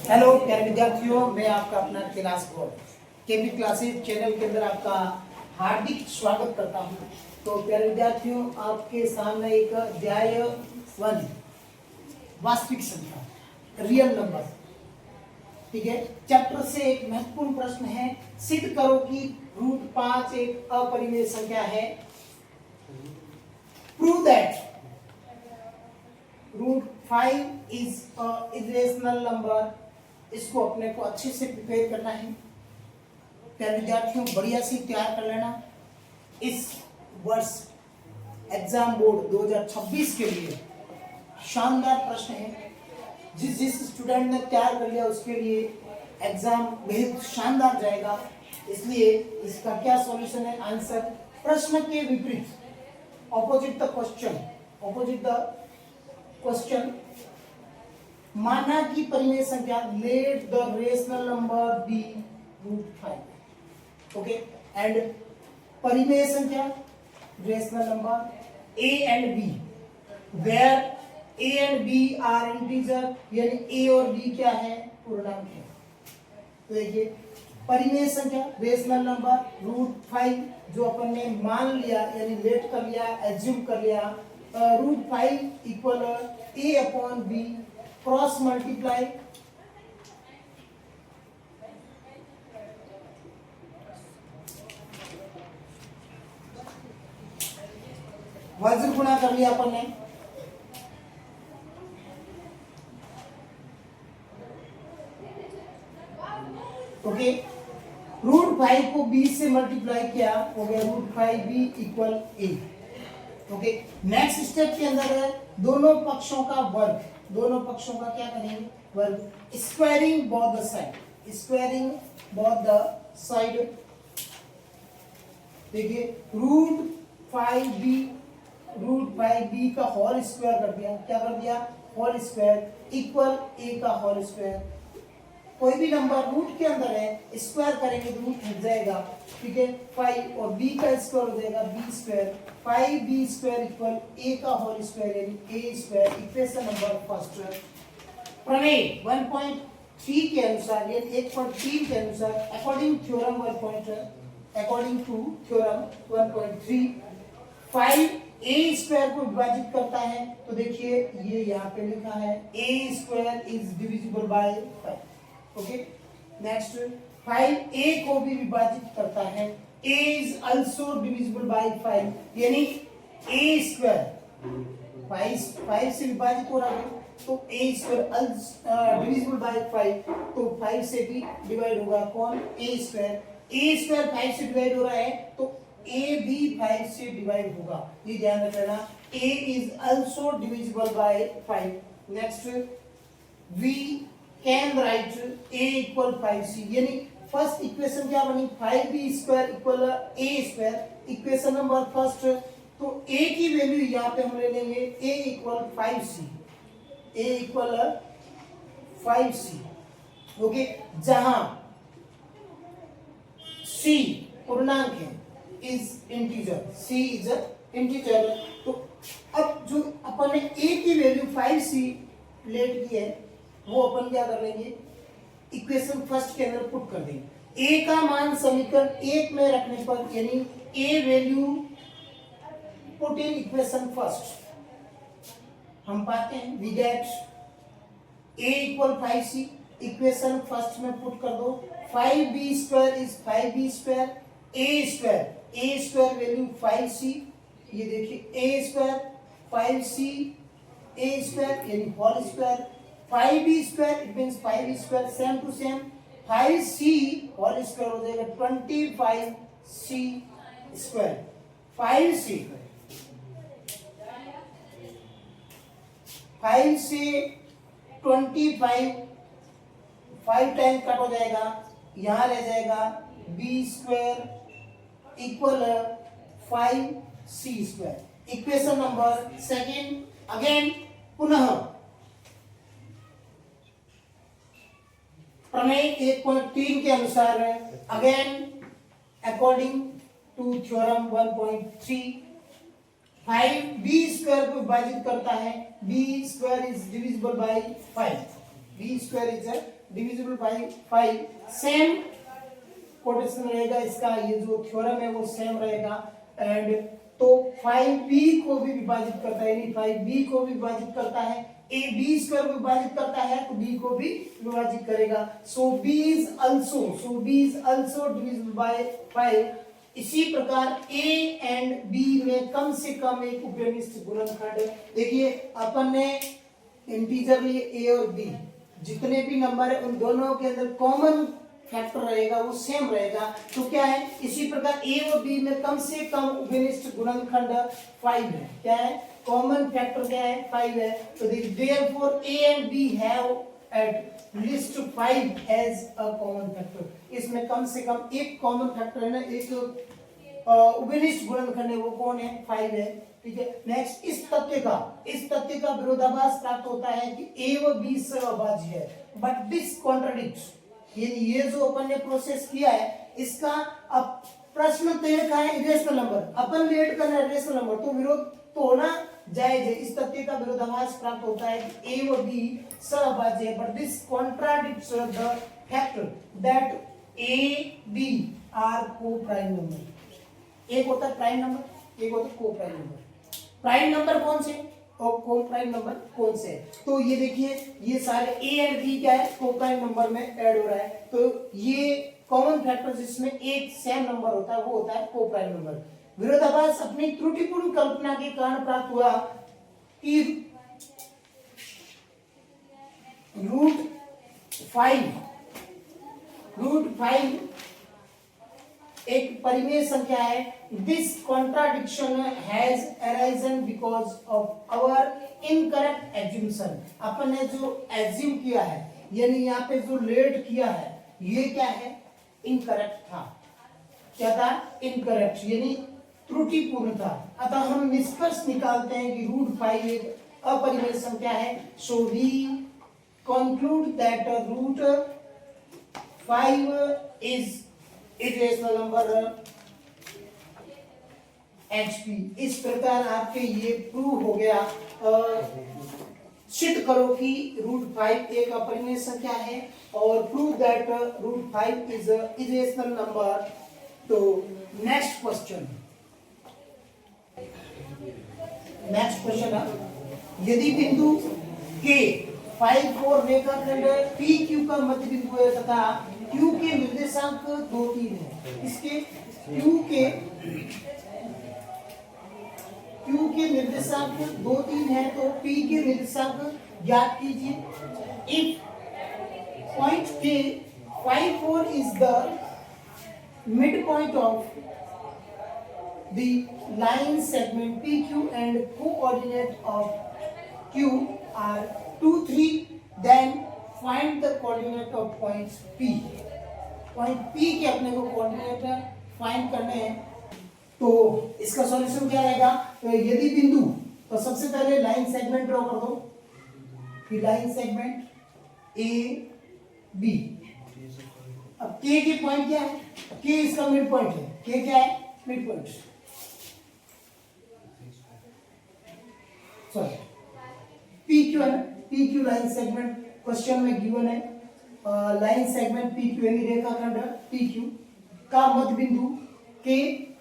Hello प्यारे विद्यार्थियों, मैं आपका अपना class board KP classes channel के अंदर आपका हार्दिक स्वागत करता हूं। तो प्यारे विद्यार्थियों, आपके सामने एक अध्याय 1 वास्तविक संख्या रियल नंबर, ठीक है, चैप्टर से एक महत्वपूर्ण प्रश्न है। सिद्ध करो कि √5 एक अपरिमेय संख्या है। Prove that √5 is a irrational number. इसको अपने को अच्छे से प्रिपेयर करना है। प्यारे विद्यार्थियों, बढ़िया से तैयार कर लेना। इस वर्ष एग्जाम बोर्ड 2026 के लिए शानदार प्रश्न है। जिस स्टूडेंट ने तैयार कर लिया उसके लिए एग्जाम बेहद शानदार जाएगा। इसलिए इसका क्या सॉल्यूशन है? आंसर प्रश्न के विपरीत, ऑपोजिट द क्वेश्चन। माना कि परिमेय संख्या, let the rational number be √5, okay, and परिमेय संख्या rational number a and b, where a and b are integer, यानी a और b क्या है? पूर्णांक है। तो देखिए, परिमेय संख्या रेशनल नंबर √5 जो अपन ने मान लिया, यानी लेट कर लिया, एज्यूम कर लिया, √5 equal a upon b, cross multiply वज्र गुणा कर लिया अपन ने, ओके। √5 को b से मल्टीप्लाई किया, हो गया √5b equal a, okay. Next step के अंदर है दोनों पक्षों का वर्ग। दोनों पक्षों का क्या करेंगे? वर्ग। स्क्वायरिंग बोथ द साइड, देखिए √5b का होल स्क्वायर कर दिया। क्या कर दिया? होल स्क्वायर इक्वल a का होल स्क्वायर। कोई भी नंबर रूट के अंदर है, स्क्वायर करेंगे तो रूट हट जाएगा, ठीक है। 5 और b का स्क्वायर हो जाएगा b square, 5b² equal a का होल स्क्वायर, यानी a²। Equation number first. प्रमेय 1.3 के अनुसार, यानी 1.3 के अनुसार, अकॉर्डिंग टू थ्योरम 1.3, 5a² को विभाजित करता है। तो देखिए, ये यहाँ पे लिखा है a² is divisible by 5, okay. Next, 5a को भी विभाजित करता है। a is also divisible by 5, यानी a² 5 से विभाजित हो रहा है, तो a² डिविजिबल बाय 5, तो 5 से भी डिवाइड होगा कौन? a² 5 से डिवाइड हो रहा है, तो a भी 5 से डिवाइड होगा। ये ध्यान रखना, a is also divisible by 5। Next, we can write a equal 5c, यानी फर्स्ट इक्वेशन क्या बनी? 5b² equal a²। Equation number first, तो a की वैल्यू यहाँ पे हम ले लेंगे a इक्वल 5c, ओके। जहां c पूर्णांक है, इज इंटीजर, तो अब जो अपन ने a की वैल्यू 5c लेट की है, वो अपन क्या कर लेंगे? इक्वेशन फर्स्ट के अंदर पुट कर देंगे। a का मान समीकरण 1 में रखने पर, यानी a value put in equation first, हम पाते हैं we get a equal 5c। Equation first में पुट कर दो। 5b² is 5b², a² value 5c, ये देखिए a² 5c, a² यानी whole square, 5b², it means 5b², same to same 5c whole square हो जाएगा 25c²। 5 से 25, 5 टाइम कट हो जाएगा, यहां रह जाएगा b² equal 5c²। Equation number second, again पुनः प्रमेय 1.3 के अनुसार, again according to theorem 1.3, 5b² को विभाजित करता है, b² is divisible by 5, b² is divisible by 5, same quotation रहेगा इसका, ये जो थ्योरम है वो सेम रहेगा। एंड तो 5b को भी विभाजित करता है, यानी 5b को भी विभाजित करता है, a b स्क्वायर विभाजित करता है तो b को भी विभाजित करेगा। सो b is also divisible by 5। इसी प्रकार a एंड b में कम से कम एक उभयनिष्ठ गुणनखंड। देखिए अपन ने इंटीजर लिए a और b, जितने भी नंबर है उन दोनों के अंदर कॉमन फैक्टर रहेगा वो सेम रहेगा। तो क्या है, इसी प्रकार a और b में कम से कम उभयनिष्ठ गुणनखंड 5 है। क्या है, कॉमन फैक्टर क्या है, 5 है। तो therefore a and b have at least 5 as a common factor. इसमें कम से कम एक कॉमन फैक्टर है ना, एक उभयनिष्ठ गुणनखंड है, वो कौन है, 5 है। ठीक है, नेक्स्ट इस तथ्य का विरोधाभास प्राप्त होता है कि a व b सहअभाज्य है, बट दिस कॉन्ट्रडिक्ट्स। ये जो अपन ने प्रोसेस किया है इसका अब प्रश्न तय का है इरेशनल नंबर, अपन लेट करना है इरेशनल नंबर, तो विरोध तो होना जायज है। इस तथ्य का विरोधाभास प्राप्त होता है कि a व b सहअभाज्य है, but this contradicts the fact that a b are coprime number. एक होता है प्राइम नंबर, एक होता है को प्राइम नंबर। प्राइम नंबर कौन से और को प्राइम नंबर कौन से, तो ये देखिए ये सारे a एंड b क्या है, को प्राइम नंबर में ऐड हो रहा है। तो ये कॉमन फैक्टर जिसमें एक सेम नंबर होता है वो होता है को प्राइम नंबर। विरोधाभास अपनी त्रुटिपूर्ण कल्पना के कारण प्राप्त हुआ कि √5 एक परिमेय संख्या है। This contradiction has arisen because of our incorrect assumption. अपन ने जो एज्यूम किया है, यानी यहाँ पे जो लेट किया है, ये क्या है, इनकरेक्ट था। क्या था, इनकरेक्ट, यानी त्रुटिपूर्ण था। अतः हम निष्कर्ष निकालते हैं कि √5 एक अपरिमेय संख्या है। So we conclude that √5 is irrational number HP। इस प्रकार आपके ये प्रूव हो गया। सिद्ध करो कि √5 एक अपरिमेय संख्या है और prove that √5 is irrational number. तो नेक्स्ट क्वेश्चन है, यदि बिंदु K 5 4 रेखाखंड PQ का मध्य बिंदु है तथा Q के निर्देशांक 2 3 है, इसके Q के निर्देशांक 2 3 है तो P के निर्देशांक ज्ञात कीजिए। If point K 5 4 is the midpoint of the line segment PQ and coordinate of Q are 2 3, then find the coordinate of points P। Point P के अपने को कोऑर्डिनेट फाइंड करने हैं। तो इसका सॉल्यूशन क्या रहेगा, तो यदि बिंदु, तो सबसे पहले लाइन सेगमेंट ड्रॉ कर दो कि लाइन सेगमेंट A B। अब K के पॉइंट क्या है, K इसका मिड पॉइंट है, K क्या है, मिड पॉइंट, सॉरी PQ है ना, PQ लाइन सेगमेंट क्वेश्चन में गिवन है। लाइन सेगमेंट PQ यानी रेखाखंड PQ का मध्य बिंदु K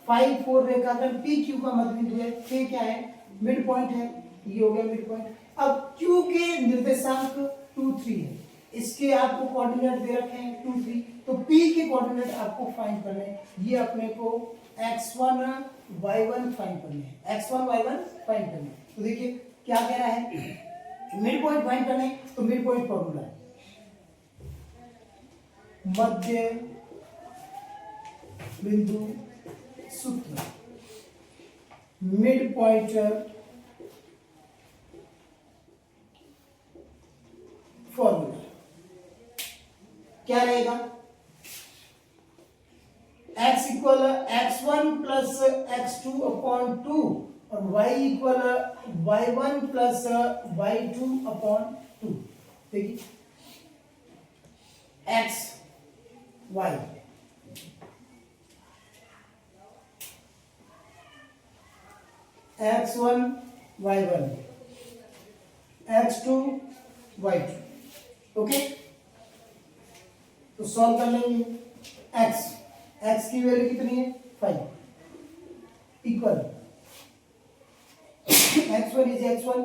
5 4 रेखाखंड PQ का मध्य बिंदु है, K क्या है, मिड पॉइंट है, ये हो गया मिड पॉइंट। अब Q के निर्देशांक 2 3 है, इसके आपको कोऑर्डिनेट दे रखे हैं 2 3, तो P के कोऑर्डिनेट आपको फाइंड करने हैं। ये अपने को x1 y1 फाइंड करने हैं, x1 y1 फाइंड करने हैं। तो देखिए क्या कह रहा है, मिड पॉइंट फाइंड करने, तो मिड पॉइंट फॉर्मूला है मध्य बिंदु सूत्र, मिड पॉइंट फॉर्मूला क्या रहेगा, x equal x1 plus x2 upon 2 और y equal y1 plus y2 upon 2। देखिए x y x1 y1 x2 y2, okay. तो सॉल्व कर लेंगे। x x की वैल्यू कितनी है 5 equal x1 is x1,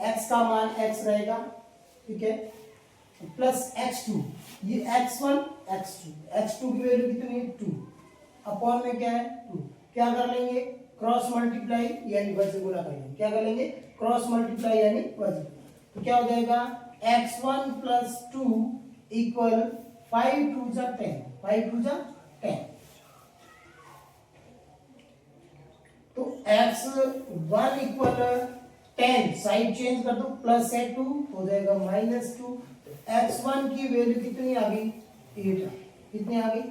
x का मान x रहेगा, ठीक है, प्लस x2, ये x1 x2 की वैल्यू कितनी है 2 अपॉन में क्या है 2, क्या कर लेंगे क्रॉस मल्टीप्लाई यानी वज्र गुना कर लेंगे, क्या कर लेंगे क्रॉस मल्टीप्लाई यानी वज्र, तो क्या हो जाएगा x1 प्लस 2 इक्वल 5 2 जा 10, 5 2 जा 10, तो x1 इक्वल 10 साइड चेंज कर दो, प्लस है 2 हो जाएगा -2, x1 की वैल्यू कितनी आ गई 8, कितनी आ गई,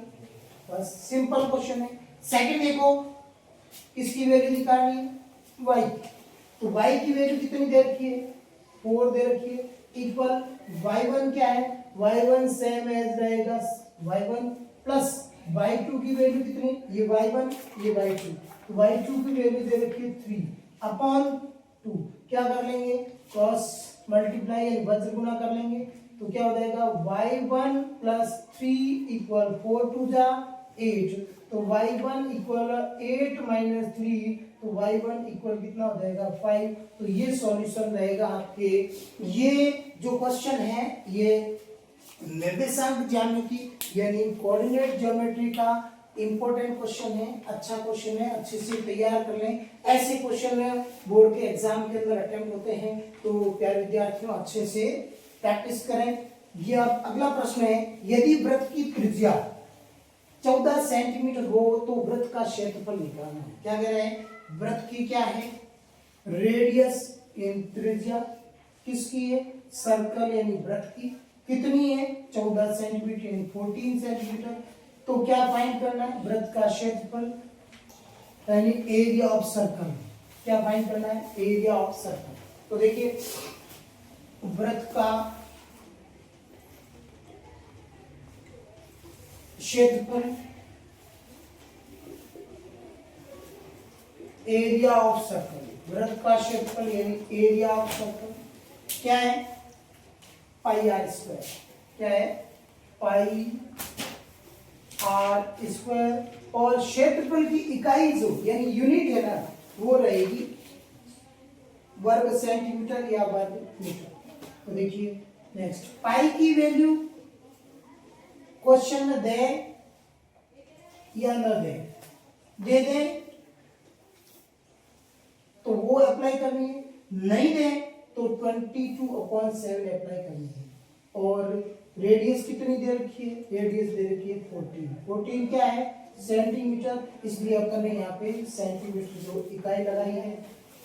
बस सिंपल क्वेश्चन है। सेकंड देखो किसकी वैल्यू निकालनी है y, तो y की वैल्यू कितनी दे रखी है 4 दे रखी है, इक्वल y1 क्या है, y1 सेम एज रहेगा y1 प्लस y2 की वैल्यू कितनी, ये y1 ये y2, तो y2 की वैल्यू दे रखी है 3 अपॉन 2, क्या कर लेंगे क्रॉस मल्टीप्लाई यानी वज्र गुना कर लेंगे, तो क्या हो जाएगा y1 प्लस 3 इक्वल 4 2 जा 8, तो y1 इक्वल 8 माइनस 3, तो y1 इक्वल कितना हो जाएगा 5, तो ये सॉल्यूशन रहेगा आपके। ये जो क्वेश्चन है ये निर्देशांक ज्यामिति यानी कोऑर्डिनेट ज्योमेट्री का इंपॉर्टेंट क्वेश्चन है, अच्छा क्वेश्चन है, अच्छे से तैयार कर लें, ऐसे क्वेश्चन बोर्ड के एग्जाम के अंदर अटेम्प्ट होते हैं, तो प्यारे विद्यार्थियों अच्छे से प्रैक्टिस करें। ये अब अगला प्रश्न है, यदि वृत्त की त्रिज्या 14 सेंटीमीटर हो तो वृत्त का क्षेत्रफल निकालना है, क्या कह रहे हैं वृत्त की क्या है रेडियस यानी त्रिज्या, किसकी है सर्कल यानी वृत्त की, कितनी है 14 सेंटीमीटर यानी 14 सेंटीमीटर, तो क्या फाइंड करना है वृत्त का क्षेत्रफल यानी एरिया ऑफ सर्कल, क्या फाइंड करना है एरिया ऑफ सर्कल, तो देखिए वृत्त का क्षेत्रफल एरिया ऑफ सर्कल, वृत्त का क्षेत्रफल यानी एरिया ऑफ सर्कल क्या है पाई आर स्क्वायर, क्या है पाई आर स्क्वायर, और क्षेत्रफल की इकाई जो यानी यूनिट है ना वो रहेगी वर्ग सेंटीमीटर या वर्ग मीटर, तो देखिए नेक्स्ट पाई की वैल्यू क्वेश्चन में दे या न दे, दे दे तो वो अप्लाई करनी है, नहीं दे तो 22/7 अप्लाई करनी है, और रेडियस कितनी दे रखी है रेडियस दे रखी है 14 क्या है सेंटीमीटर, इसलिए अपन ने यहाँ पे सेंटीमीटर जो इकाई लगाई है,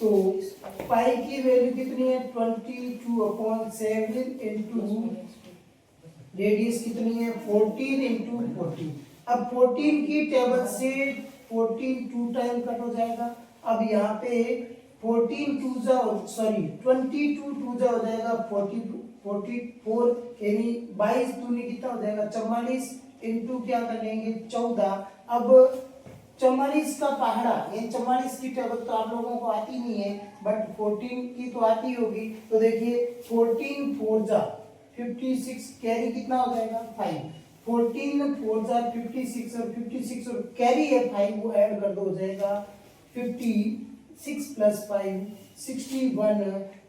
तो पाई की वैल्यू कितनी है 22/7 इंटू रेडियस कितनी है 14 इंटू 14, अब 14 की टेबल से 14 2 टाइम कट हो जाएगा, अब यहाँ पे 22 22 2 जा हो जाएगा 44 यानी 22 दूनी कितना हो जाएगा 44 इंटू क्या कर लेंगे 14, अब 44 का पहाड़ा ये 44 की टेबल तो आप लोगों को आती नहीं है बट 14 की तो आती होगी, तो देखिए 14 4 जा 56 कैरी कितना हो जाएगा 5, 14 4 जा 56 और 56 और कैरी है 5 वो ऐड कर दो हो जाएगा 56 प्लस 5 61,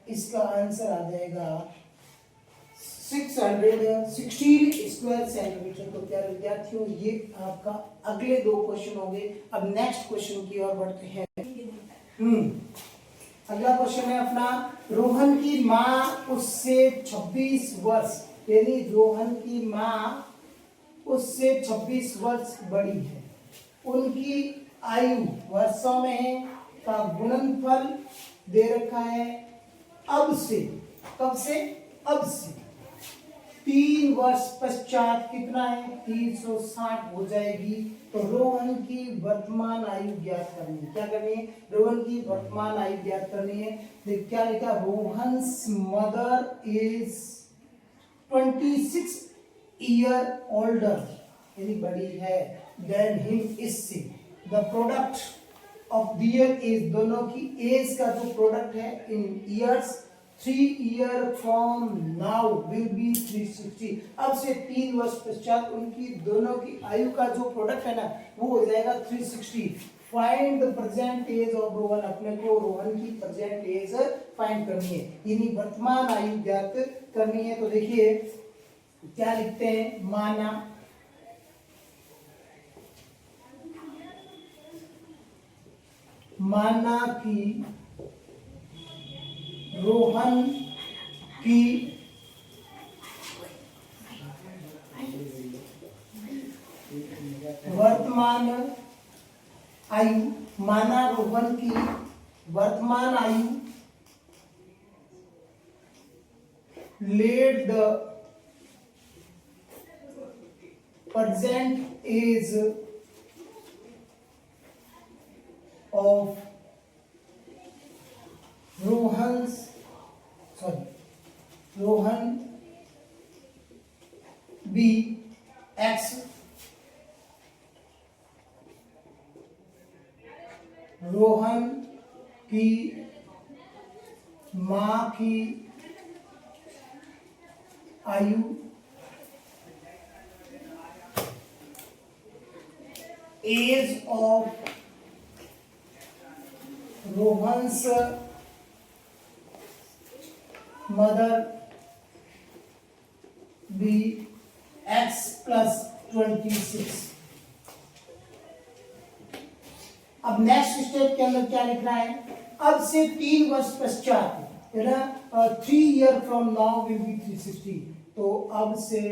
इसका आंसर आ जाएगा 616 स्क्वायर सेंटीमीटर। तो प्यारे विद्यार्थियों ये आपका अगले दो क्वेश्चन होंगे, अब नेक्स्ट क्वेश्चन की ओर बढ़ते हैं। अगला क्वेश्चन है अपना, रोहन की माँ उससे 26 वर्ष यानी रोहन की माँ उससे 26 वर्ष बड़ी है, उनकी आयु वर्षों में है का गुणनफल दे रखा है, अब से कब से अब से 3 वर्ष पश्चात कितना है 360 हो जाएगी, तो रोहन की वर्तमान आयु ज्ञात करनी है, क्या करनी है रोहन की वर्तमान आयु ज्ञात करनी है, देख क्या लिखा Rohan's mother is 26 year older यानी बड़ी है देन हिम इससे, the product of their age दोनों की एज का जो प्रोडक्ट है in years 3 year from now will be 360। अब से 3 वर्ष पश्चात उनकी दोनों की आयु का जो प्रोडक्ट है ना वो हो जाएगा 360। Find the present age of Rohan. अपने को रोहन की प्रेजेंट एज फाइंड करनी है, यानी वर्तमान आयु ज्ञात करनी है। तो देखिए क्या लिखते हैं, माना कि रोहन की वर्तमान आयु, माना रोहन की वर्तमान आयु, let the present age of Rohan be X। Rohan की माँ की आयु age of Rohan's mother be X + 26। अब नेक्स्ट स्टेप के अंदर क्या लिखना है, अब से 3 वर्ष पश्चात है ना, 3 year from now will be 360। तो अब से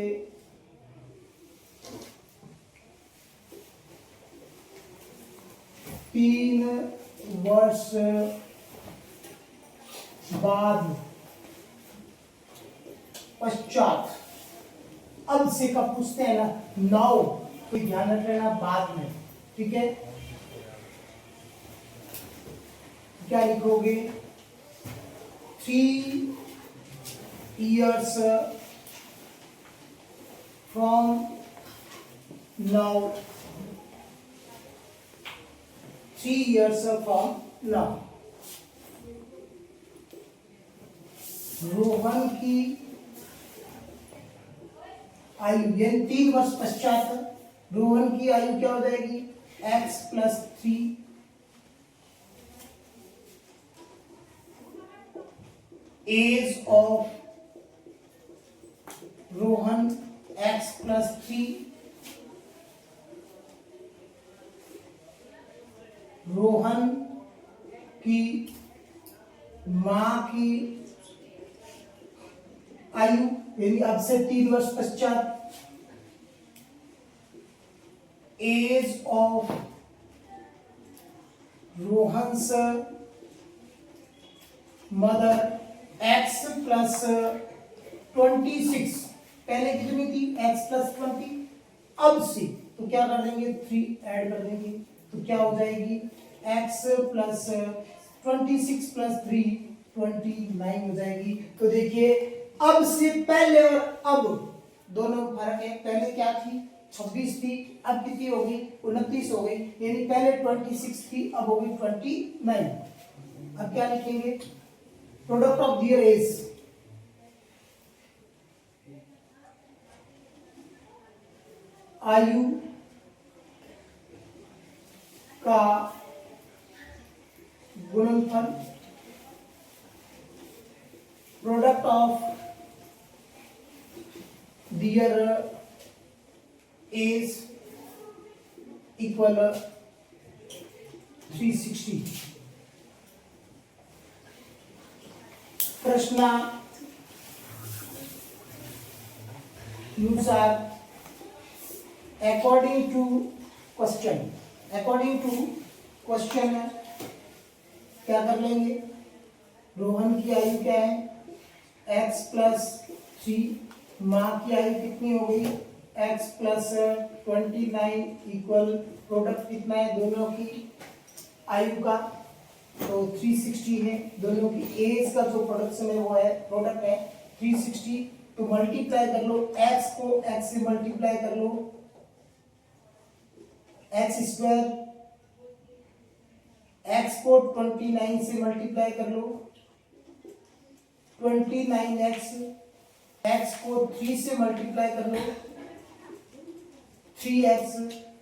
3 वर्ष बाद पश्चात, अब से कब पूछते हैं ना, नाउ, कोई ध्यान रख लेना बाद में, ठीक है। क्या लिखोगे, 3 years from now, 3 years from now Rohan की आयु, यानी 3 वर्ष पश्चात रोहन की आयु क्या हो जाएगी, X + 3 age of Rohan X + 3 Rohan की मां की आयु, यानी अब से 3 वर्ष पश्चात age of Rohan's mother X + 26। पहले कितनी थी, X + 20। अब से तो क्या कर देंगे, 3 ऐड कर देंगे, तो क्या हो जाएगी, X + 26 + 3 29 हो जाएगी। तो देखिए अब से पहले और अब दोनों फर्क है, पहले क्या थी, 26 थी, अब कितनी हो गई, 29 हो गई, यानी पहले 26 थी, अब हो गई 29। अब क्या लिखेंगे, प्रोडक्ट ऑफ दियर एज, आयु का गुणनफल, product of their age equal 360। प्रश्नानुसार अकॉर्डिंग टू क्वेश्चन क्या कर लेंगे, रोहन की आयु क्या है, X + 3, माँ की आयु कितनी हो गई, X + 29 इक्वल प्रोडक्ट कितना है दोनों की आयु का, तो 360 है। दोनों की एज का जो प्रोडक्शन है वो है, प्रोडक्ट है 360। तो मल्टीप्लाई कर लो, X को X से मल्टीप्लाई कर लो, X², X को 29 से मल्टीप्लाई कर लो, 29x, x को 3 से मल्टीप्लाई कर लो 3x,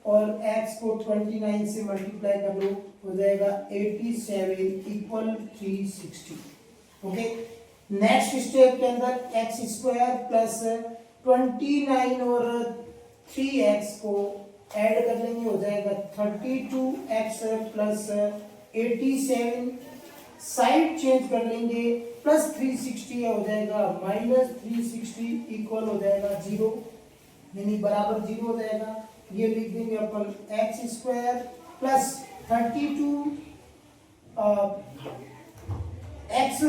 और x को 29 से मल्टीप्लाई कर लो, हो जाएगा 87 इक्वल 360। ओके, नेक्स्ट स्टेप के अंदर एक्स स्क्वायर प्लस 29 और 3x को ऐड कर लेंगे, हो जाएगा 32x प्लस 87, साइड चेंज कर लेंगे, प्लस 360 हो जाएगा माइनस 360 इक्वल हो जाएगा 0, यानी बराबर 0 हो जाएगा। ये लिख देंगे अपन एक्स स्क्वायर प्लस 32 एक्स,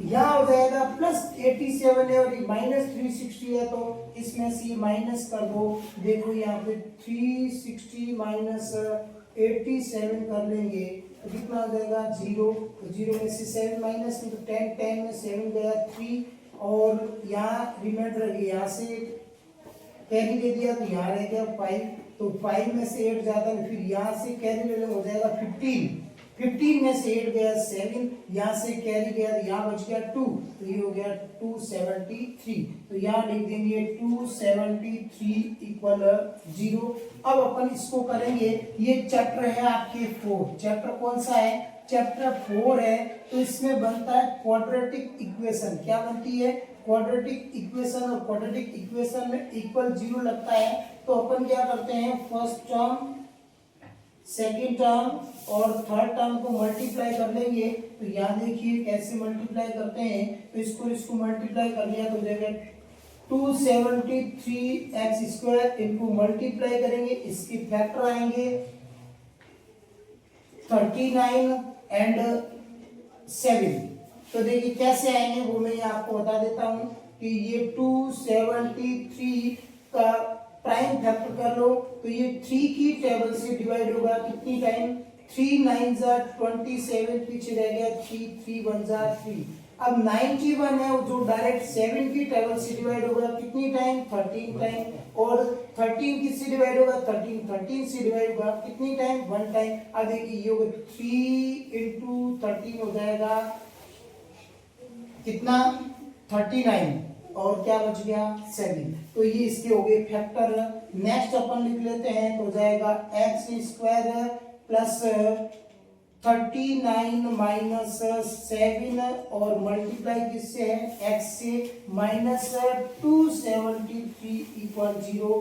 यहाँ हो जाएगा प्लस 87 है और ये माइनस 360 है, तो इसमें से ये माइनस कर दो। देखो यहाँ पे 360 माइनस 87 कर लेंगे तो कितना हो जाएगा 0, तो 0 में से 7 माइनस, तो 10 में 7 गया 3, और यहाँ रिमाइंडर यहाँ से कैरी दे दिया तो यहाँ रह गया 5, तो 5 में से 8 जाता है, फिर यहाँ से कैरी ले लो, हो जाएगा 15 में से 8 गया 7, यहाँ से कैरी गया तो यहाँ बच गया 2, तो ये हो गया 273, तो यहाँ लिख देंगे 273 इक्वल 0। अब अपन इसको करेंगे, ये चैप्टर है आपके 4, चैप्टर कौन सा है, चैप्टर 4 है, तो इसमें बनता है क्वाड्रेटिक इक्वेशन। क्या बनती है, क्वाड्रेटिक इक्वेशन, और क्वाड्रेटिक इक्वेशन में इक्वल 0 लगता है, तो अपन क्या करते हैं, फर्स्ट टर्म सेकेंड टर्म और थर्ड टर्म को मल्टीप्लाई कर लेंगे। तो यहाँ देखिए कैसे मल्टीप्लाई करते हैं, तो इसको मल्टीप्लाई कर लिया तो हो जाएगा 273x स्क्वायर, इनको मल्टीप्लाई करेंगे, इसके फैक्टर आएंगे 39 एंड 7। तो देखिए कैसे आएंगे वो मैं आपको बता देता हूँ कि ये 273 का प्राइम फैक्टर कर लो, तो ये 3 की टेबल से डिवाइड होगा कितनी टाइम, 3 9 जा 27, पीछे रह गया 3, 3 1 जा 3। अब 91 है जो डायरेक्ट 7 की टेबल से डिवाइड होगा कितनी टाइम, 13 टाइम, और 13 किससे डिवाइड होगा, 13 से डिवाइड होगा कितनी टाइम, 1 टाइम। अब देखिए ये होगा 3 × 13 हो जाएगा कितना, 39, और क्या बच गया 7, तो ये इसके हो गए फैक्टर। नेक्स्ट अपन लिख लेते हैं, तो हो जाएगा एक्स स्क्वायर प्लस 39 माइनस 7, और मल्टीप्लाई किससे है, एक्स से, माइनस 273 इक्वल 0।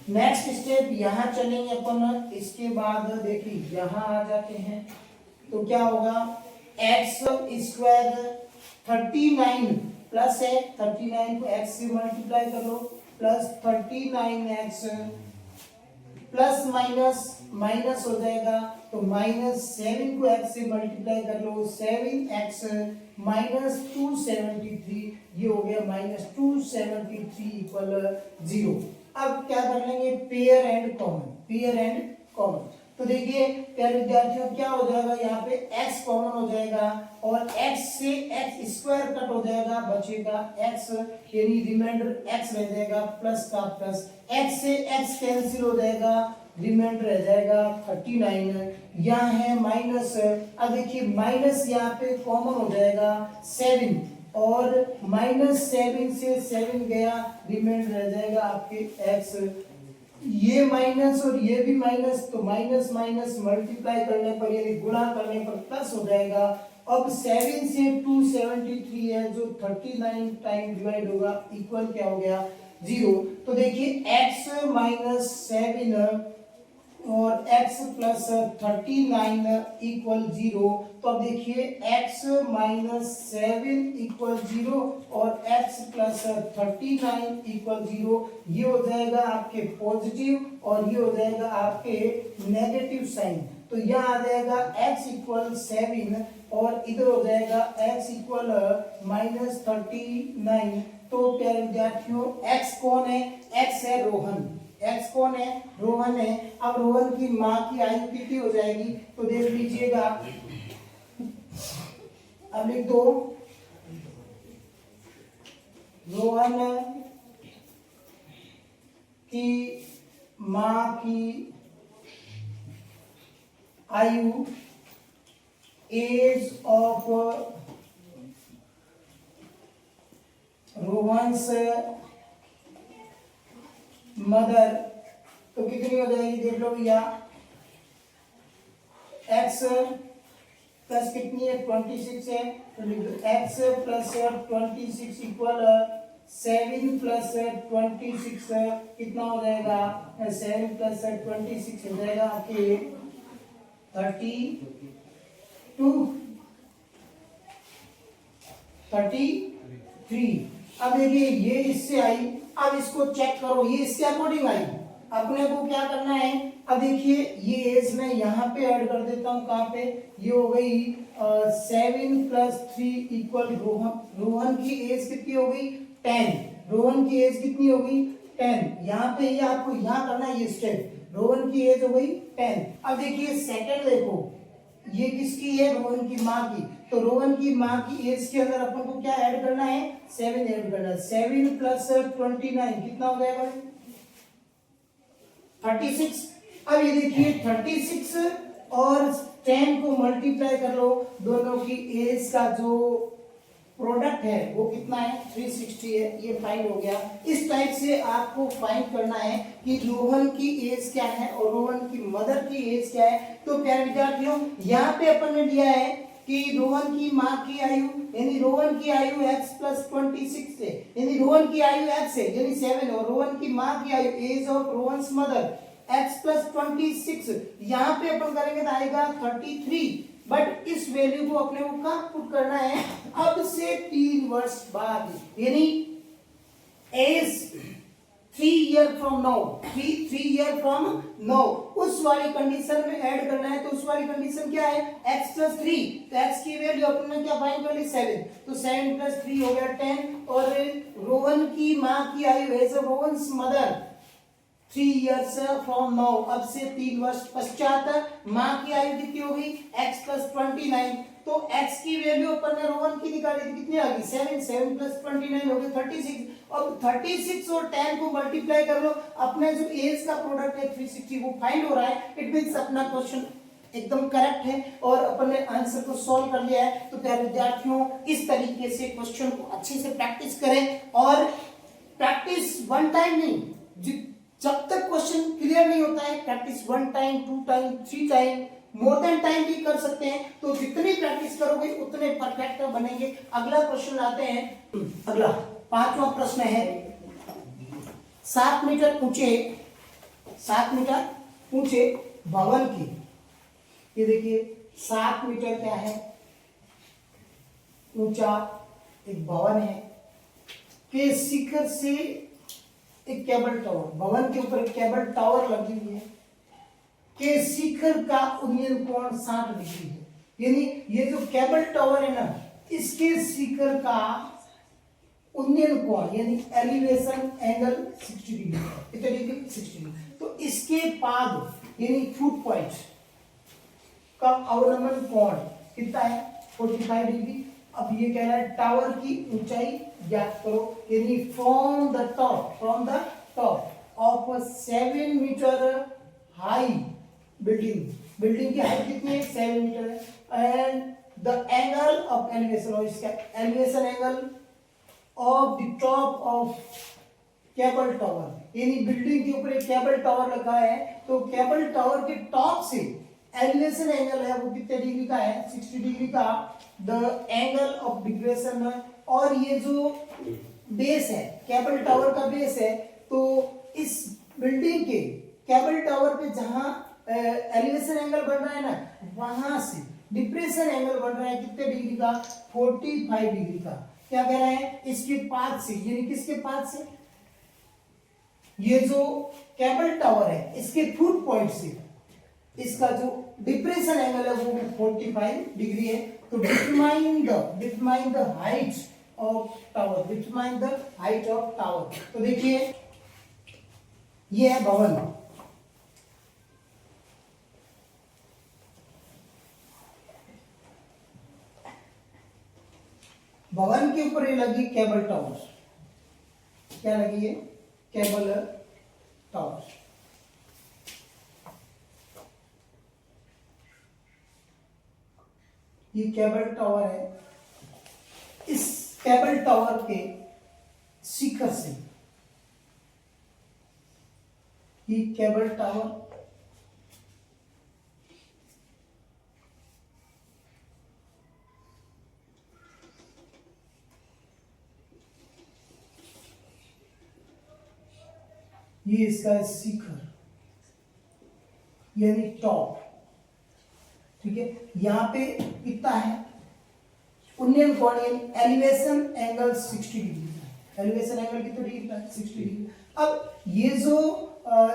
नेक्स्ट स्टेप यहाँ चलेंगे अपन, इसके बाद देखिए यहाँ आ जाते हैं, तो क्या होगा, एक्स स्क्वायर 39 प्लस है, 39 को x से मल्टीप्लाई कर लो, प्लस 39x प्लस माइनस हो जाएगा, तो माइनस 7 को x से मल्टीप्लाई कर लो, 7x माइनस 273, ये हो गया माइनस 273 इक्वल 0। अब क्या कर लेंगे, पेयर एंड कॉमन, तो देखिए प्यारे विद्यार्थियों क्या हो जाएगा, यहाँ पे x कॉमन हो जाएगा और x से x स्क्वायर कट हो जाएगा, बचेगा x, यानी रिमाइंडर x रह जाएगा प्लस का प्लस, x से x कैंसिल हो जाएगा, रिमाइंडर रह जाएगा 39, यहाँ है माइनस। अब देखिए माइनस यहाँ पे कॉमन हो जाएगा 7, और माइनस 7 से 7 गया, रिमाइंडर रह जाएगा आपके x, ये माइनस और ये भी माइनस, तो माइनस माइनस मल्टीप्लाई करने पर यानी गुणा करने पर प्लस हो जाएगा। अब 7 से 273 है जो 39 टाइम डिवाइड होगा, इक्वल क्या हो गया 0। तो देखिए x माइनस 7 और x प्लस 39 इक्वल 0, तो अब देखिए x माइनस 7 इक्वल 0 और x प्लस 39 इक्वल 0, ये हो जाएगा आपके पॉजिटिव और ये हो जाएगा आपके नेगेटिव साइन। तो यहाँ आ जाएगा x इक्वल 7 और इधर हो जाएगा x इक्वल माइनस 39। तो प्यारे विद्यार्थियों x कौन है, x है रोहन, x कौन है, रोहन है। अब रोहन की माँ की आयु कितनी हो जाएगी, तो देख लीजिएगा, अब लिख दो, रोहन की माँ की आयु, एज ऑफ रोहन्स मदर, तो कितनी हो जाएगी देख लो भैया, x प्लस कितनी है 26 है, तो लिख दो x प्लस 26 इक्वल 7 प्लस 26 कितना हो जाएगा, 7 प्लस 26 हो जाएगा आपके 33। अब देखिए ये इससे आई, अब इसको चेक करो, ये इसके अकॉर्डिंग आई, अपने को क्या करना है, अब देखिए ये एज मैं यहाँ पे ऐड कर देता हूँ, कहाँ पे, ये हो गई 7 प्लस 3 इक्वल रोहन की एज कितनी हो गई 10, रोहन की एज कितनी हो गई 10, यहाँ पे ये आपको यहाँ करना है ये स्टेप, रोहन की एज हो गई 10। अब देखिए सेकंड देखो, ये किसकी है, रोहन की माँ की, तो रोहन की माँ की एज के अंदर अपन को क्या ऐड करना है, 7 ऐड करना है, 7 प्लस 29 कितना हो जाएगा 36। अब ये देखिए 36 और 10 को मल्टीप्लाई कर लो, दोनों की एज का जो प्रोडक्ट है वो कितना है 360 है, ये फाइंड हो गया। इस टाइप से आपको फाइंड करना है कि रोहन की एज क्या है और रोहन की मदर की एज क्या है। तो प्यारे विद्यार्थियों, यहाँ पे अपन ने लिया है कि रोहन की माँ की आयु, यानी रोहन की आयु x प्लस 26 है, यानी रोहन की आयु x है यानी 7, और रोहन की माँ की आयु age of Rohan's mother x plus 26, यहाँ पे अपन करेंगे तो आएगा 33, बट इस वैल्यू को अपने को कहाँ पुट करना है, अब से 3 वर्ष बाद, यानी age 3 year from now, 3 year from now, उस वाली कंडीशन में ऐड करना है। तो उस वाली कंडीशन क्या है x प्लस 3, तो x की वैल्यू अपने क्या फाइंड कर ली 7, तो 7 प्लस 3 हो गया 10, और रोहन की माँ की आयु age of Rohan's mother 3 years from now, अब से 3 वर्ष पश्चात माँ की आयु कितनी होगी x प्लस 29, तो x की वैल्यू अपन ने रोहन की निकाली थी, कितनी आ गई 7, 7 प्लस 29 हो गई 36, अब 36 और 10 को मल्टीप्लाई कर लो, अपने जो एज का प्रोडक्ट है 360 वो फाइंड हो रहा है, इट मींस अपना क्वेश्चन एकदम करेक्ट है और अपन ने आंसर को सॉल्व कर लिया है। तो प्यारे विद्यार्थियों, इस तरीके से क्वेश्चन को अच्छे से प्रैक्टिस करें, और प्रैक्टिस 1 टाइम नहीं, जब तक क्वेश्चन क्लियर नहीं होता है practice 1 time 2 time 3 time more than time भी कर सकते हैं। तो जितनी प्रैक्टिस करोगे उतने परफेक्ट बनेंगे। अगला क्वेश्चन लाते हैं, अगला 5वां प्रश्न है, 7 मीटर ऊंचे भवन की, ये देखिए 7 मीटर क्या है ऊंचा एक भवन है, के शिखर से एक केबल टावर, भवन के ऊपर एक केबल टावर लगी हुई है, के शिखर का उन्नयन कोण 60 डिग्री है, यानी ये जो केबल टावर है ना, इसके शिखर का उन्नयन कोण यानी एलिवेशन एंगल 60 डिग्री है, कितने डिग्री 60 डिग्री। तो इसके पाद यानी फुट पॉइंट का अवलंबन कोण कितना है 45 डिग्री। अब ये कह रहा है टावर की ऊंचाई ज्ञात करो, यानी from the top of 7 metre high building की हाइट कितनी है 7 मीटर है, and the angle of elevation, और इसका elevation angle of the top of cable tower, यानी बिल्डिंग के ऊपर एक केबल टावर रखा है, तो केबल टावर के टॉप से एलिवेशन एंगल है वो कितने डिग्री का है 60 डिग्री का, द एंगल ऑफ डिग्रेशन, और ये जो बेस है केबल टावर का बेस है, तो इस बिल्डिंग के केबल टावर पे जहां एलिवेशन एंगल बन रहा है ना, वहां से डिप्रेशन एंगल बन रहा है कितने डिग्री का 45 डिग्री का। क्या कह रहा है इसके पाद से, यानी किसके पाद से, ये जो केबल टावर है इसके फुट पॉइंट से इसका जो डिप्रेशन एंगल है वो 45 डिग्री है। तो determine the height of tower, determine the height of tower. तो देखिए ये है भवन, भवन के ऊपर ये लगी केबल टावर, क्या लगी है केबल टावर। ये केबल टावर है, इस केबल टावर के शिखर से, ये केबल टावर ये इसका शिखर यानी टॉप, ठीक है। यहां पे कितना है उन्नयन कोण यानी एलिवेशन एंगल 60 डिग्री का, एलिवेशन एंगल कितना डिग्री का 60 डिग्री। अब ये जो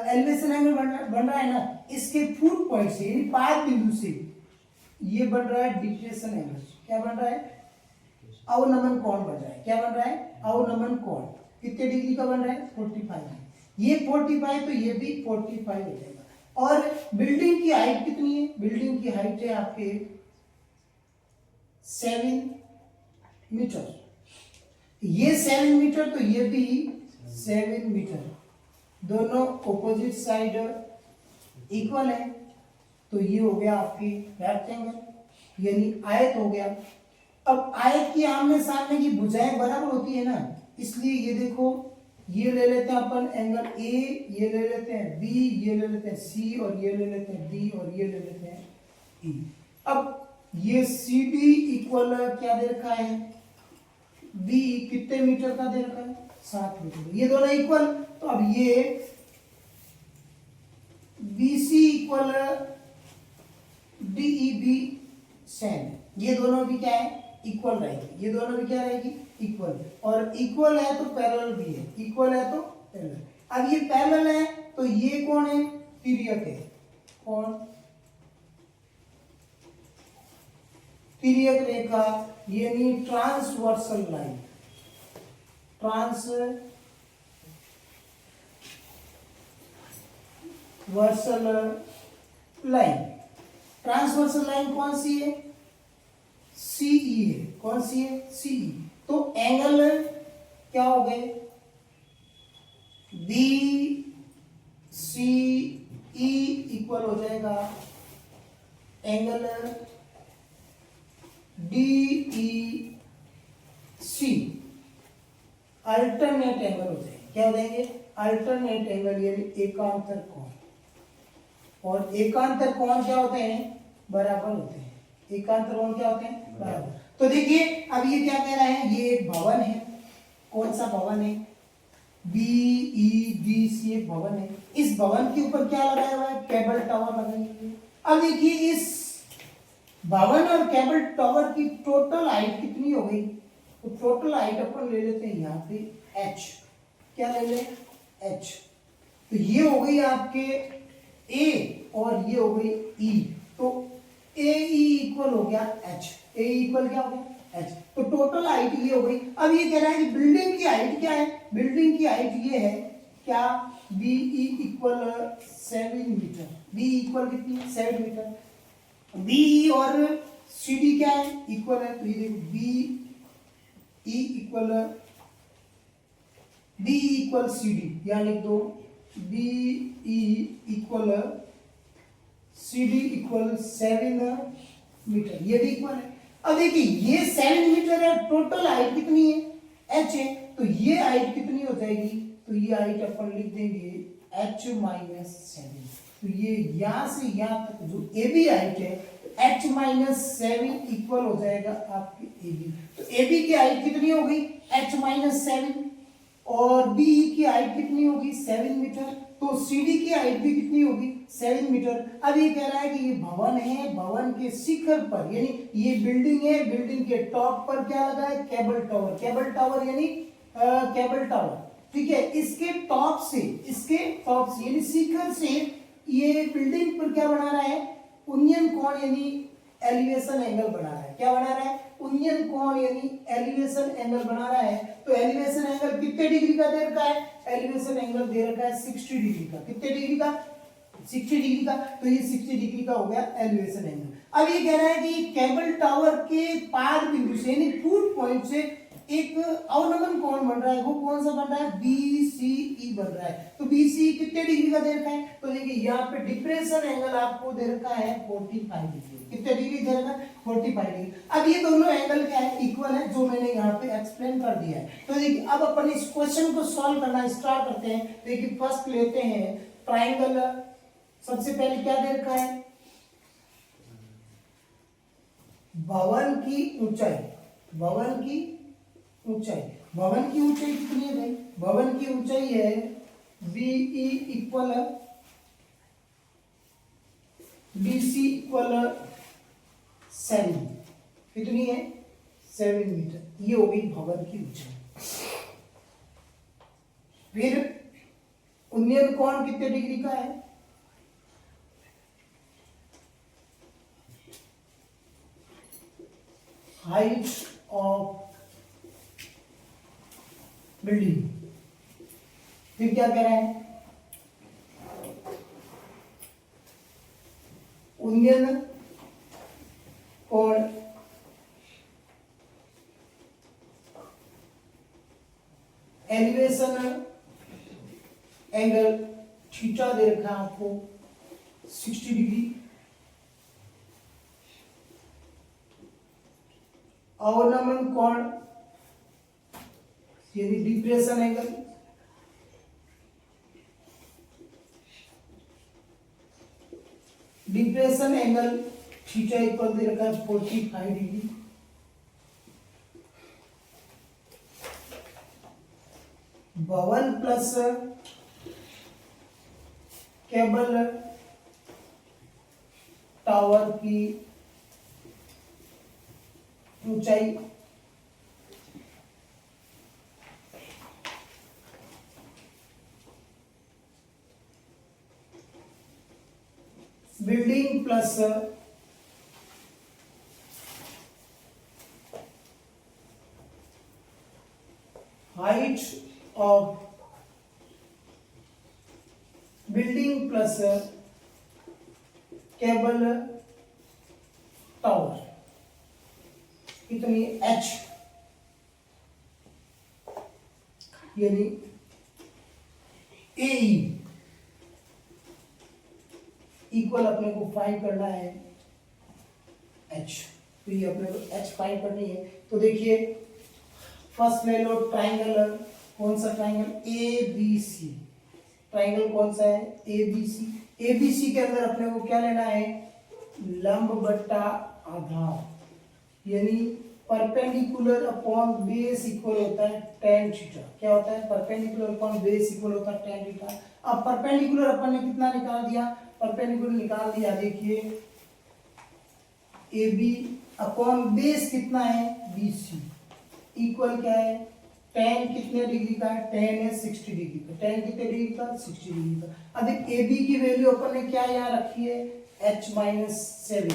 एलिवेशन एंगल बन रहा है ना, इसके फुट पॉइंट से यानी पाद बिंदु से ये बन रहा है डिप्रेशन एंगल। क्या बन रहा है? अवनमन कोण बन रहा है। क्या बन रहा है? अवनमन कोण कितने डिग्री का बन रहा है? 45। ये 45 तो ये भी 45 हो जाएगा। और बिल्डिंग की हाइट कितनी है? बिल्डिंग की हाइट है आपके 7 मीटर। ये 7 मीटर तो ये भी 7 मीटर, दोनों ऑपोजिट साइड इक्वल है, तो ये हो गया आपकी रेक्टेंगल यानी आयत हो गया। अब आयत की आमने सामने की भुजाएं बराबर होती है ना, इसलिए ये देखो, ये ले लेते हैं अपन एंगल ए, ये ले लेते हैं बी, ये ले लेते हैं सी, और ये ले लेते हैं डी, और ये ले लेते हैं ई। अब ये सी डी इक्वल क्या दे रखा है? बी कितने मीटर का दे रखा है? 7 मीटर। ये दोनों इक्वल, तो अब ये B C equal D E be same, ये दोनों भी क्या है? इक्वल रहेगी। ये दोनों भी क्या रहेगी? इक्वल। और इक्वल है तो पैरेलल भी है, इक्वल है तो पैरेलल। अब ये पैरेलल है तो ये कौन है? तिर्यक है। कौन? तिर्यक रेखा यानी transversal line, transversal line. Transversal line कौन सी है? सीई है। कौन सी है? सीई। तो एंगल क्या हो गए? बी सी ई इक्वल हो जाएगा एंगल डी ई सी। अल्टरनेट एंगल हो जाएंगे। क्या हो जाएंगे? अल्टरनेट एंगल यानी एकांतर कोण। और एकांतर कोण क्या होते हैं? बराबर होते हैं। एकांतर कोण क्या होते हैं? बराबर। तो देखिए अब ये क्या कह रहा है? ये एक भवन है। कौन सा भवन है? बी ई डी सी एक भवन है। इस भवन के ऊपर क्या लगाया हुआ है? केबल टावर लगाई हुई है। अब देखिए इस भवन और केबल टावर की टोटल हाइट कितनी हो गई? तो टोटल हाइट अपन ले लेते हैं यहाँ पे h। क्या ले लें? h। तो ये हो गई आपके a और ये हो गई e, तो ए ई इक्वल हो गया h। ए इक्वल क्या हो गया? h। तो टोटल हाइट ये हो गई। अब ये कह रहा है कि बिल्डिंग की हाइट क्या है? बिल्डिंग की हाइट ये है क्या? B E equal 7 metre. B equal कितनी? 7 मीटर। बी और सी डी क्या है? इक्वल है। तो ये देखो B E equal B equal C D, यहाँ लिख दो B E equal C D equal 7 metre. ये भी इक्वल है। अब देखिए ये 7 मीटर है, टोटल हाइट कितनी है? h है। तो ये हाइट कितनी हो जाएगी? तो ये हाइट अपन लिख देंगे h माइनस 7। तो ये यहां से यहां तक जो ए बी हाइट है h माइनस 7 इक्वल हो जाएगा आपके ए बी। तो ए बी की हाइट कितनी हो गई? h minus 7। और बी की हाइट कितनी होगी? 7 मीटर। तो सीडी की हाइट भी कितनी होगी? 7 मीटर। अब ये कह रहा है कि ये भवन है, भवन के शिखर पर यानी ये बिल्डिंग है, बिल्डिंग के टॉप पर क्या लगा है? Cable tower. केबल टावर यानी केबल टावर, ठीक है। इसके टॉप से यानी शिखर से ये बिल्डिंग पर क्या बना रहा है? उन्नयन कोण यानी एलिवेशन एंगल बना रहा है। क्या बना रहा है? उन्नयन कोण यानी एलिवेशन एंगल बना रहा है। तो एलिवेशन एंगल कितने डिग्री का दे रखा है? एलिवेशन एंगल दे रखा है 60 डिग्री का। कितने डिग्री का? 60 डिग्री का। तो ये 60 डिग्री का हो गया एलिवेशन एंगल। अब ये कह रहा है कि केबल टावर के पाद बिंदु से यानी फुट पॉइंट से एक अवनमन कोण बन रहा है, वो कौन सा बन रहा है, BCE बन रहा है। तो BCE कितने डिग्री का दे रखा है, तो देखिए यहाँ पे डिप्रेशन एंगल आपको दे रखा है 45 डिग्री। कितने डिग्री दे रखा है, 45 डिग्री। अब ये दोनों एंगल क्या है, इक्वल है, जो मैंने यहाँ पे एक्सप्लेन कर दिया है। तो देखिए अब अपन इस क्वेश्चन को सॉल्व करना स्टार्ट करते हैं। देखिए फर्स्ट लेते हैं ट्राइंगल। सबसे पहले क्या दे रखा है, भवन की ऊंचाई, भवन की ऊंचाई, भवन की ऊंचाई कितनी है भाई, भवन की ऊंचाई है BE इक्वल BC इक्वल 7, कितनी है 7 मीटर, ये हो गई भवन की ऊंचाई। फिर उन्नयन कोण कितने डिग्री का है, हाइट ऑफ बिल्डिंग। फिर क्या कह रहा है, उन्नयन कोण एलिवेशन एंगल थीटा दे रखा है आपको 60 डिग्री। अवनमन कोण यानी depression angle, depression angle theta equal दे रखा है 45 डिग्री। भवन प्लस केबल टावर की ऊंचाई building plus height of building plus cable tower कितनी H, यानी AE इक्वल अपने को फाइंड करना है H। तो ये अपने को H फाइंड करनी है। तो देखिए फर्स्ट ले लो ट्राइंगल, कौन सा ट्राइंगल, ABC। ट्राइंगल कौन सा है, ABC। ABC के अंदर अपने को क्या लेना है, लंब बट्टा आधार, यानी परपेंडिकुलर अपॉन बेस इक्वल होता है tan थीटा। क्या होता है, परपेंडिकुलर अपॉन बेस इक्वल होता है tan थीटा। अब परपेंडिकुलर अपन ने कितना निकाल दिया, परपेंडिकुलर निकाल दिया, देखिए AB अपॉन बेस कितना है BC इक्वल क्या है, tan कितने डिग्री का है, tan है 60 डिग्री का, tan कितने डिग्री का, 60 डिग्री का। अब AB की वैल्यू अपन ने क्या यहाँ रखी है, H-7,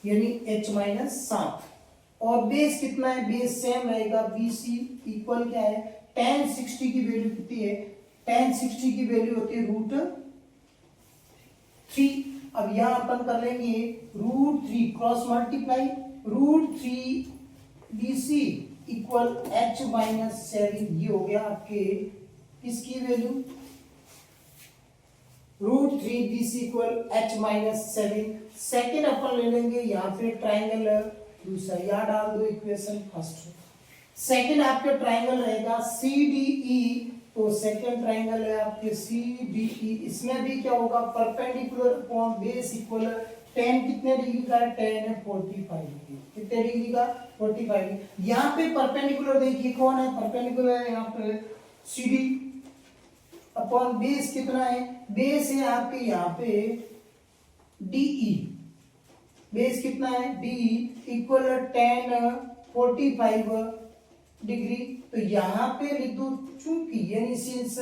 यानी H-7। और बेस कितना है, बेस सेम रहेगा BC इक्वल क्या है, tan 60 की वैल्यू कितनी है, tan 60 की वैल्यू होती है √3। अब यहां अपन कर लेंगे √3 cross multiply, √3 BC equal H-7, ये हो गया आपके इसकी value, √3 BC equal H-7। Second अपन ले लेंगे यहाँ पे ट्राइंगल दूसरा, यहाँ डाल दो इक्वेशन फर्स्ट। सेकेंड आपके ट्राइंगल रहेगा CDE, तो सेकेंड ट्राइंगल है आपके CDE। इसमें भी क्या होगा, perpendicular upon base equal tan कितने डिग्री का है, tan है 45 डिग्री, कितने डिग्री का, 45 डिग्री। यहाँ पे परपेंडिकुलर देखिए कौन है, परपेंडिकुलर है यहाँ पे CD अपॉन बेस कितना है, बेस है आपके यहाँ पे DE, बेस कितना है DE इक्वल tan 45 डिग्री। तो यहाँ पे लिख दो चूंकि, यानी सिंस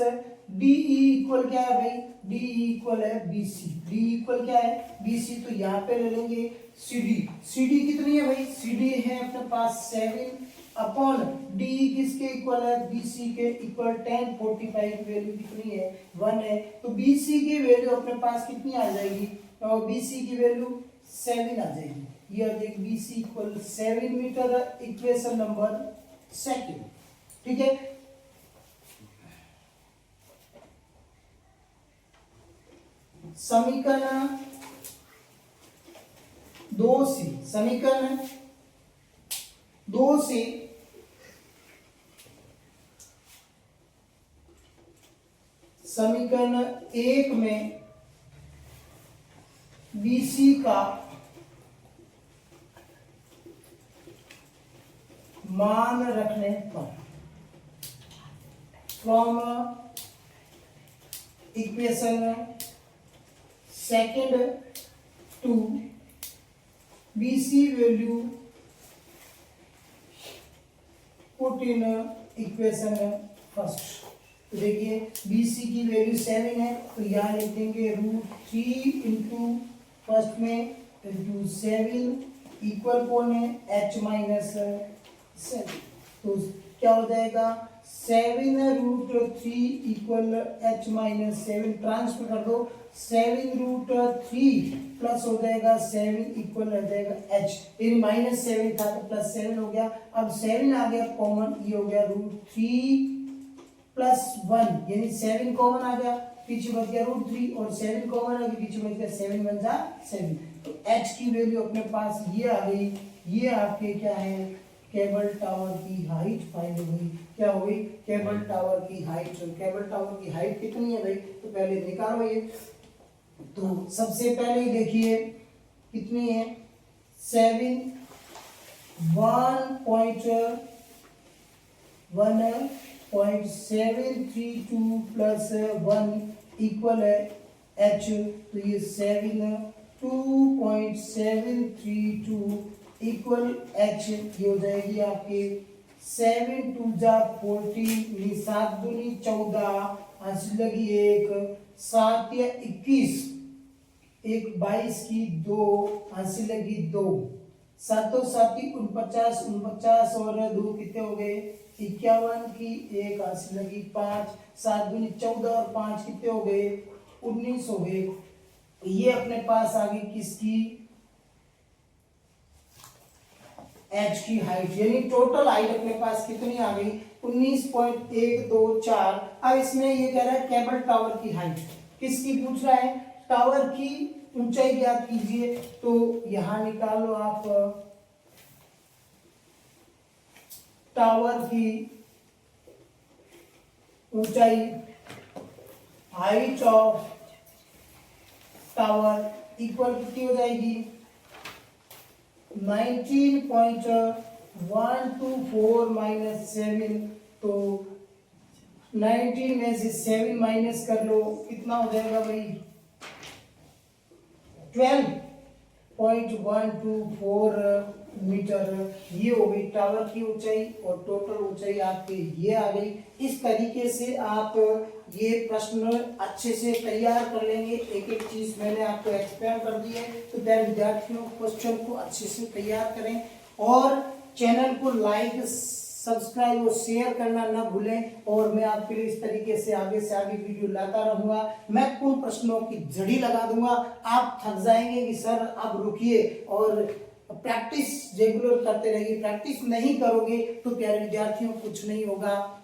DE इक्वल क्या है भाई, DE इक्वल है BC, DE इक्वल क्या है BC। तो यहाँ पे ले लेंगे CD कितनी है भाई, CD है अपने पास 7 अपॉन DE किसके इक्वल है, BC के इक्वल tan 45 की वैल्यू कितनी है, 1 है। तो BC की वैल्यू अपने पास कितनी आ जाएगी, तो BC की वैल्यू 7 आ जाएगी। ये आ जाएगी BC equal 7 metre. Equation number second. ठीक है, समीकरण 2 से, समीकरण 2 से समीकरण 1 में BC का मान रखने पर from equation second to BC value put in equation first. तो देखिए BC की वैल्यू 7 है, तो यहाँ लिख देंगे √3 इंटू फर्स्ट में इंटू 7 इक्वल कौन है h माइनस 7। तो क्या हो जाएगा 7√3 इक्वल h माइनस 7, ट्रांसफर कर दो 7√3 प्लस हो जाएगा 7 इक्वल हो जाएगा h, यानी -7 था तो +7 हो गया। अब 7 आ गया कॉमन, ये हो गया √3 प्लस 1, यानी 7 कॉमन आ गया, पीछे बच गया √3 और 7 कॉमन आ गया, पीछे बच गया 7 बन जा 7। तो h की वैल्यू अपने पास ये आ गई। ये आपके क्या है, केबल टावर की हाइट फाइंड हो गई। क्या हो गई, केबल टावर की हाइट। केबल टावर की हाइट कितनी है भाई, तो पहले निकालो ये। तो सबसे पहले ही देखिए कितनी है 7, 1.732 प्लस 1 इक्वल है h। तो ये 7 2.732 इक्वल h, ये हो जाएगी आपकी 7 2 जा 14, 7 दूनी 14, हासिल लगी 1, 7 या 21, 1 22 की 2, हासिल लगी 2, 7 7 49, 49 और 2 कितने हो गए 51 की 1, हासिल लगी 5, 7 दूनी 14 और 5 कितने हो गए 19 हो गए। ये अपने पास आ गई किसकी, h की हाइट, यानी टोटल हाइट अपने पास कितनी आ गई 19.124। अब इसमें ये कह रहा है केबल टावर की हाइट, किसकी पूछ रहा है, टावर की ऊंचाई ज्ञात कीजिए। तो यहां निकालो आप टावर की ऊंचाई, हाइट ऑफ टावर इक्वल कितनी हो जाएगी 19.124 माइनस 7। तो 19 में से 7 माइनस कर लो, कितना हो जाएगा भाई 12.124 मीटर। ये हो गई टावर की ऊंचाई और टोटल ऊंचाई आपकी ये आ गई। इस तरीके से आप ये प्रश्न अच्छे से तैयार कर लेंगे। एक एक चीज मैंने आपको एक्सप्लेन कर दी है, तो प्यारे विद्यार्थियों क्वेश्चन को अच्छे से तैयार करें और चैनल को लाइक सब्सक्राइब और शेयर करना ना भूलें। और मैं आपके लिए इस तरीके से आगे वीडियो लाता रहूंगा। महत्वपूर्ण प्रश्नों की झड़ी लगा दूंगा। आप थक जाएंगे कि सर अब रुकिए, और प्रैक्टिस रेगुलर करते रहिए। प्रैक्टिस नहीं करोगे तो प्यारे विद्यार्थियों कुछ नहीं होगा।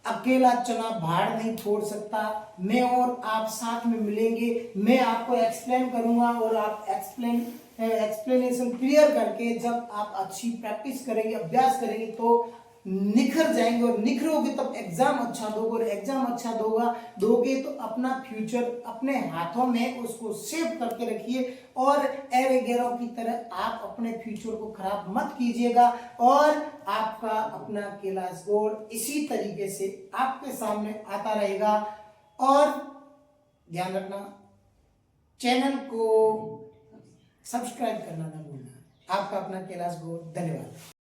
अकेला चना भाड़ नहीं फोड़ सकता। मैं और आप साथ में मिलेंगे, मैं आपको एक्सप्लेन करूंगा और आप एक्सप्लेनेशन क्लियर करके जब आप अच्छी प्रैक्टिस करेंगे, अभ्यास करेंगे तो निखर जाएंगे, और निखरोगे तब एग्जाम अच्छा दोगे, और एग्जाम अच्छा दोगे तो अपना फ्यूचर अपने हाथों में उसको सेव करके रखिए, और एरे गैरों की तरह आप अपने फ्यूचर को खराब मत कीजिएगा। और आपका अपना कैलाश बोर्ड इसी तरीके से आपके सामने आता रहेगा। और ध्यान रखना, चैनल को सब्सक्राइब करना ना भूलना। आपका अपना कैलाश बोर्ड। धन्यवाद।